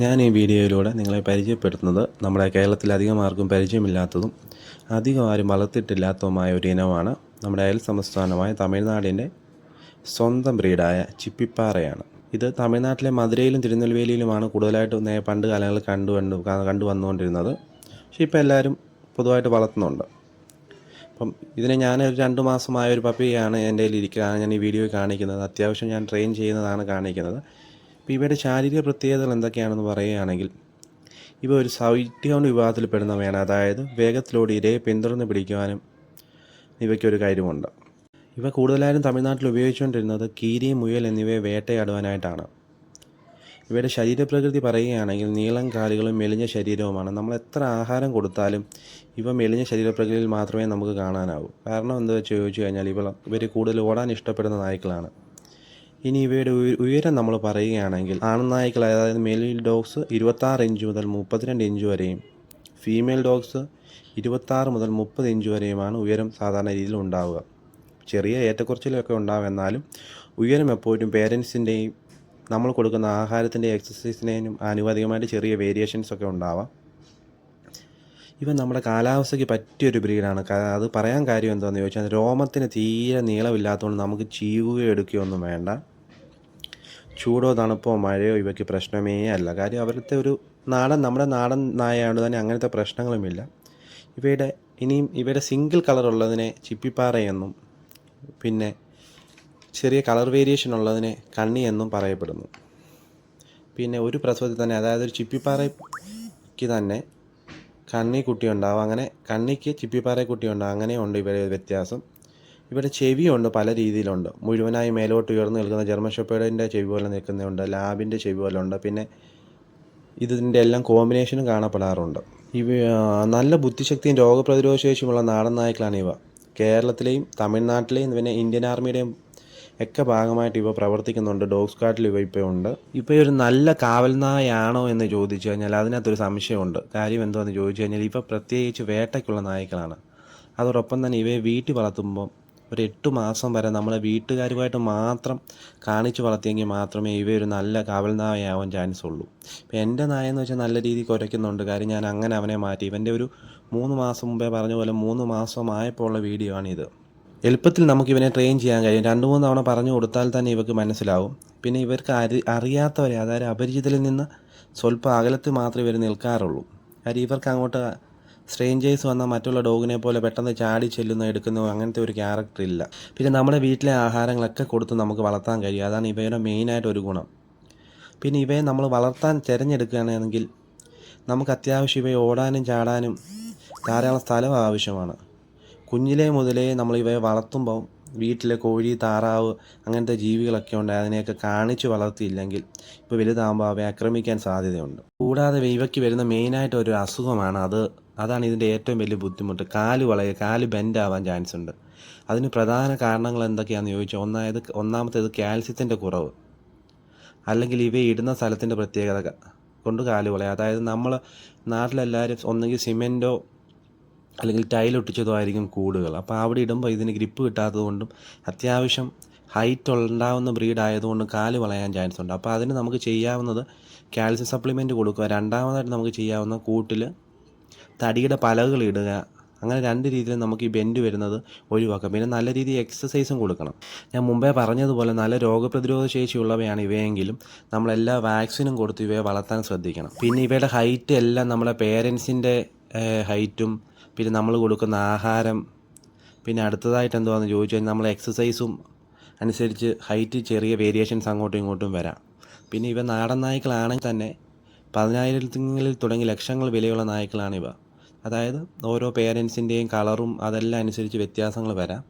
ഞാൻ ഈ വീഡിയോയിലൂടെ നിങ്ങളെ പരിചയപ്പെടുത്തുന്നത് നമ്മുടെ കേരളത്തിൽ അധികം ആർക്കും പരിചയമില്ലാത്തതും അധികം ആരും വളർത്തിയിട്ടില്ലാത്തതുമായ ഒരു ഇനമാണ് നമ്മുടെ അയൽ സംസ്ഥാനമായ തമിഴ്നാടിൻ്റെ സ്വന്തം ബ്രീഡായ ചിപ്പിപ്പാറയാണ്. ഇത് തമിഴ്നാട്ടിലെ മധുരയിലും തിരുനെൽവേലിയിലുമാണ് കൂടുതലായിട്ട് പണ്ട് കാലങ്ങളിൽ കണ്ടു വന്നുകൊണ്ടിരുന്നത്. പക്ഷേ ഇപ്പോൾ എല്ലാവരും പൊതുവായിട്ട് വളർത്തുന്നുണ്ട്. അപ്പം ഇതിനെ ഞാൻ ഒരു 2 മാസമായ ഒരു പപ്പിയാണ് എൻ്റെ കയ്യിൽ ഇരിക്കുകയാണ് ഞാൻ ഈ വീഡിയോയിൽ കാണിക്കുന്നത്. അത്യാവശ്യം ഞാൻ ട്രെയിൻ ചെയ്യുന്നതാണ് കാണിക്കുന്നത്. ഇപ്പോൾ ഇവയുടെ ശാരീരിക പ്രത്യേകതകൾ എന്തൊക്കെയാണെന്ന് പറയുകയാണെങ്കിൽ, ഇവ ഒരു സൈറ്റ് ഹൗണ്ട് വിഭാഗത്തിൽപ്പെടുന്നവയാണ്. അതായത് വേഗത്തിലോടി ഇരയെ പിന്തുടർന്ന് പിടിക്കുവാനും ഇവയ്ക്കൊരു കാര്യമുണ്ട്. ഇവ കൂടുതലായും തമിഴ്നാട്ടിൽ ഉപയോഗിച്ചുകൊണ്ടിരുന്നത് കീരി, മുയൽ എന്നിവയെ വേട്ടയാടുവാനായിട്ടാണ്. ഇവയുടെ ശരീരപ്രകൃതി പറയുകയാണെങ്കിൽ നീളം കാലുകളും മെലിഞ്ഞ ശരീരവുമാണ്. നമ്മൾ എത്ര ആഹാരം കൊടുത്താലും ഇവ മെലിഞ്ഞ ശരീരപ്രകൃതിയിൽ മാത്രമേ നമുക്ക് കാണാനാവൂ. കാരണം എന്താ വെച്ച് ചോദിച്ചു കഴിഞ്ഞാൽ ഇവർ കൂടുതൽ ഓടാൻ ഇഷ്ടപ്പെടുന്ന നായ്ക്കളാണ്. ഇനി ഇവയുടെ ഉയരം നമ്മൾ പറയുകയാണെങ്കിൽ ആൺനായ്ക്കൾ, അതായത് മെയിൽ ഡോഗ്സ് 26 ഇഞ്ച് മുതൽ 32 ഇഞ്ച് വരെയും ഫീമെയിൽ ഡോഗ്സ് 26 മുതൽ 30 ഇഞ്ച് വരെയുമാണ് ഉയരം സാധാരണ രീതിയിൽ ഉണ്ടാവുക. ചെറിയ ഏറ്റക്കുറച്ചിലൊക്കെ ഉണ്ടാവും, എന്നാലും ഉയരം എപ്പോഴും പേരൻസിൻ്റെയും നമ്മൾ കൊടുക്കുന്ന ആഹാരത്തിൻ്റെയും എക്സസൈസിനേയും ആനുപാതികമായിട്ട് ചെറിയ വേരിയേഷൻസൊക്കെ ഉണ്ടാവാം. ഇവ നമ്മുടെ കാലാവസ്ഥയ്ക്ക് പറ്റിയൊരു ബ്രീഡാണ്. അത് പറയാൻ കാര്യം എന്താണെന്ന് ചോദിച്ചാൽ, രോമത്തിന് തീരെ നീളമില്ലാത്തതുകൊണ്ട് നമുക്ക് ചീവുകയോ എടുക്കുകയോ ഒന്നും വേണ്ട. ചൂടോ തണുപ്പോ മഴയോ ഇവയ്ക്ക് പ്രശ്നമേ അല്ല. കാര്യം അവരുടെ ഒരു നമ്മുടെ നാടൻ നായയായതുകൊണ്ട് തന്നെ അങ്ങനത്തെ പ്രശ്നങ്ങളുമില്ല. ഇവയുടെ സിംഗിൾ കളറുള്ളതിനെ ചിപ്പിപ്പാറയെന്നും പിന്നെ ചെറിയ കളർ വേരിയേഷൻ ഉള്ളതിനെ കണ്ണി എന്നും പറയപ്പെടുന്നു. പിന്നെ ഒരു പ്രസവത്തിൽ തന്നെ, അതായത് ഒരു ചിപ്പിപ്പാറയ്ക്ക് തന്നെ കണ്ണിക്കുട്ടി ഉണ്ടാവും, അങ്ങനെ കണ്ണിക്ക് ചിപ്പിപ്പാറക്കുട്ടി ഉണ്ടാവും, അങ്ങനെയുണ്ട് ഇവരുടെ വ്യത്യാസം. ഇവരുടെ ചെവിയുണ്ട്, പല രീതിയിലുണ്ട്. മുഴുവനായി മേലോട്ട് ഉയർന്നു നിൽക്കുന്ന ജർമ്മൻ ഷെപ്പേർഡിൻ്റെ ചെവി പോലെ നിൽക്കുന്നുണ്ട്, ലാബിൻ്റെ ചെവി പോലെ ഉണ്ട്. പിന്നെ ഇതിൻ്റെ എല്ലാം കോമ്പിനേഷനും കാണപ്പെടാറുണ്ട്. നല്ല ബുദ്ധിശക്തിയും രോഗപ്രതിരോധ ശേഷിയുമുള്ള നാടൻ നായ്ക്കളാണ് ഇവ. കേരളത്തിലെയും തമിഴ്നാട്ടിലെയും പിന്നെ ഇന്ത്യൻ ആർമിയുടെയും ഒക്കെ ഭാഗമായിട്ട് ഇവ പ്രവർത്തിക്കുന്നുണ്ട്. ഡോഗ് സ്ക്വാഡിൽ ഇപ്പോൾ ഉണ്ട്. ഇപ്പോൾ ഒരു നല്ല കാവൽ നായാണോ എന്ന് ചോദിച്ചു കഴിഞ്ഞാൽ അതിനകത്തൊരു സംശയമുണ്ട്. കാര്യം എന്താണെന്ന് ചോദിച്ചു കഴിഞ്ഞാൽ ഇവ പ്രത്യേകിച്ച് വേട്ടയ്ക്കുള്ള നായ്ക്കളാണ്. അതോടൊപ്പം തന്നെ ഇവയെ വീട്ടിൽ വളർത്തുമ്പോൾ ഒരു 8 മാസം വരെ നമ്മളെ വീട്ടുകാരുമായിട്ട് മാത്രം കാണിച്ച് വളർത്തിയെങ്കിൽ മാത്രമേ ഇവയൊരു നല്ല കാവൽ നായയാവാൻ ചാൻസ് ഉള്ളൂ. ഇപ്പോൾ എൻ്റെ നായെന്ന് വെച്ചാൽ നല്ല രീതിയിൽ കുരയ്ക്കുന്നുണ്ട്. കാര്യം ഞാൻ അങ്ങനെ അവനെ മാറ്റി. ഇവൻ്റെ ഒരു 3 മാസം മുമ്പേ പറഞ്ഞ പോലെ 3 മാസമായപ്പോൾ ഉള്ള വീഡിയോ ആണിത്. എളുപ്പത്തിൽ നമുക്കിവനെ ട്രെയിൻ ചെയ്യാൻ കഴിയും. 2-3 തവണ പറഞ്ഞു കൊടുത്താൽ തന്നെ ഇവർക്ക് മനസ്സിലാവും. പിന്നെ ഇവർക്ക് അറിയാത്തവരെ, അതായത് അപരിചിതരിൽ നിന്ന് സ്വല്പം അകലത്തിൽ മാത്രമേ ഇവർ നിൽക്കാറുള്ളൂ. കാര്യം ഇവർക്ക് അങ്ങോട്ട് സ്ട്രേഞ്ചേഴ്സ് വന്നാൽ മറ്റുള്ള ഡോഗിനെ പോലെ പെട്ടെന്ന് ചാടി ചെല്ലുന്ന എടുക്കുന്നോ അങ്ങനത്തെ ഒരു ക്യാരക്ടർ ഇല്ല. പിന്നെ നമ്മുടെ വീട്ടിലെ ആഹാരങ്ങളൊക്കെ കൊടുത്ത് നമുക്ക് വളർത്താൻ കഴിയും. അതാണ് ഇവയുടെ മെയിനായിട്ടൊരു ഗുണം. പിന്നെ ഇവയെ നമ്മൾ വളർത്താൻ തിരഞ്ഞെടുക്കുകയാണെങ്കിൽ നമുക്ക് അത്യാവശ്യം ഇവയെ ഓടാനും ചാടാനും ധാരാളം സ്ഥലം ആവശ്യമാണ്. കുഞ്ഞിലേ മുതലേ നമ്മൾ ഇവയെ വളർത്തുമ്പോൾ വീട്ടിലെ കോഴി, താറാവ് അങ്ങനത്തെ ജീവികളൊക്കെ ഉണ്ട്. അതിനെയൊക്കെ കാണിച്ച് വളർത്തിയില്ലെങ്കിൽ ഇപ്പോൾ വലുതാകുമ്പോൾ അവയെ ആക്രമിക്കാൻ സാധ്യതയുണ്ട്. കൂടാതെ ഇവയ്ക്ക് വരുന്ന മെയിനായിട്ടൊരു അസുഖമാണ് അതാണ് ഇതിൻ്റെ ഏറ്റവും വലിയ ബുദ്ധിമുട്ട്. കാല് ബെൻഡാവാൻ ചാൻസ് ഉണ്ട്. അതിന് പ്രധാന കാരണങ്ങൾ എന്തൊക്കെയാണെന്ന് ചോദിച്ചാൽ, ഒന്നാമത്തേത് കാൽസ്യത്തിൻ്റെ കുറവ്, അല്ലെങ്കിൽ ഇവ ഇടുന്ന സ്ഥലത്തിൻ്റെ പ്രത്യേകത കൊണ്ട് കാല് വളയും. അതായത് നമ്മൾ നാട്ടിലെല്ലാവരും ഒന്നുകിൽ സിമെൻറ്റോ അല്ലെങ്കിൽ ടൈലൊട്ടിച്ചതോ ആയിരിക്കും കൂടുകൾ. അപ്പോൾ അവിടെ ഇടുമ്പോൾ ഇതിന് ഗ്രിപ്പ് കിട്ടാത്തത് കൊണ്ടും അത്യാവശ്യം ഹൈറ്റ് ഉണ്ടാകുന്ന ബ്രീഡ് ആയതുകൊണ്ടും കാല് വളയാൻ ചാൻസ് ഉണ്ട്. അപ്പോൾ അതിന് നമുക്ക് ചെയ്യാവുന്നത് കാൽസ്യം സപ്ലിമെൻറ്റ് കൊടുക്കുക. രണ്ടാമതായിട്ട് നമുക്ക് ചെയ്യാവുന്ന കൂട്ടിൽ തടിയുടെ പലകൾ ഇടുക. അങ്ങനെ 2 രീതിയിൽ നമുക്ക് ഈ ബെൻഡ് വരുന്നത് ഒഴിവാക്കാം. പിന്നെ നല്ല രീതിയിൽ എക്സസൈസും കൊടുക്കണം. ഞാൻ മുമ്പേ പറഞ്ഞതുപോലെ നല്ല രോഗപ്രതിരോധ ശേഷിയുള്ളവയാണ് ഇവയെങ്കിലും നമ്മളെല്ലാ വാക്സിനും കൊടുത്ത് ഇവയെ വളർത്താൻ ശ്രദ്ധിക്കണം. പിന്നെ ഇവയുടെ ഹൈറ്റ് എല്ലാം നമ്മുടെ പേരൻസിൻ്റെ ഹൈറ്റും പിന്നെ നമ്മൾ കൊടുക്കുന്ന ആഹാരം, പിന്നെ അടുത്തതായിട്ട് എന്തുവാണെന്ന് ചോദിച്ചു കഴിഞ്ഞാൽ നമ്മൾ എക്സസൈസും അനുസരിച്ച് ഹൈറ്റ് ചെറിയ വേരിയേഷൻസ് അങ്ങോട്ടും ഇങ്ങോട്ടും വരാം. പിന്നെ ഇവ നാടൻ നായ്ക്കളാണെങ്കിൽ തന്നെ 10,000-ങ്ങളിൽ തുടങ്ങി ലക്ഷങ്ങൾ വിലയുള്ള നായ്ക്കളാണിവ. അതായത് ഓരോ പേരൻസിൻ്റെയും കളറും അതെല്ലാം അനുസരിച്ച് വ്യത്യാസങ്ങൾ വരാം.